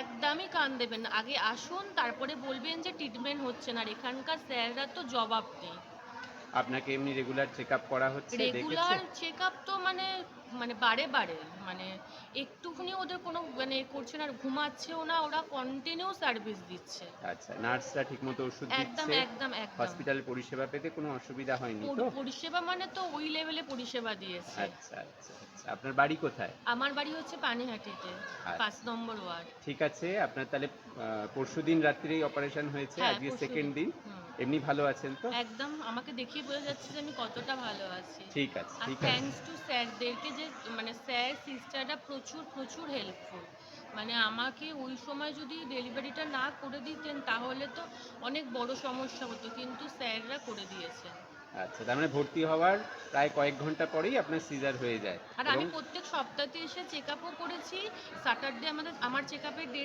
একদমই কান দেবেন না। আগে আসুন, তারপরে বলবেন যে ট্রিটমেন্ট হচ্ছে না। আর এখানকার স্যাররা তো জবাব নেই। আপনাকে এমনি রেগুলার চেকআপ করা হচ্ছে, দেখেছে? রেগুলার চেকআপ তো মানে মানে বারে, বারে। মানে একটুখানি ওদের কোনো মানে করছে না, আর ঘুমাচ্ছেও না, ওরা কন্টিনিউ সার্ভিস দিচ্ছে। আচ্ছা, নার্সরা ঠিকমতো ওষুধ একদম, দিচ্ছে? একদম, একদম। হসপিটাল পরিষেবা পেতে কোনো অসুবিধা হয়নি তো? পরিষেবা মানে তো ওই লেভেলে পরিষেবা দিয়েছে। আচ্ছা, আচ্ছা, আচ্ছা। আপনার বাড়ি কোথায়? আমার বাড়ি হচ্ছে পানিহাটিতে, ৫ আচ্ছা, নম্বর ওয়ার্ড। ঠিক আছে। আপনার তাহলে পরশুদিন রাত্রেই অপারেশন হয়েছে, হ্যাঁ, আজকে সেকেন্ড পরশুদিন। দিন। হুম। এমনি ভালো আছেন তো? একদম আমাকে দেখিয়ে বোঝা যাচ্ছে যে আমি কতটা ভালো আছি। ঠিক আছে, আর ঠিক আছে। থ্যাংকস টু স্যারদেরকে যে মানে স্যার সিস্টাররা প্রচুর, প্রচুর হেল্পফুল। মানে আমাকে ওই সময় যদি ডেলিভারিটা না করে দিতেন তাহলে তো অনেক বড় সমস্যা হতো। কিন্তু স্যাররা করে দিয়েছেন। আচ্ছা, তার মানে ভর্তি হওয়ার প্রায় কয়েক ঘন্টা পরেই আপনার সিজার হয়ে যায় আর এবং আমি প্রত্যেক সপ্তাহতে এসে চেকআপও করেছি। স্যাটারডে আমার চেকআপের ডেট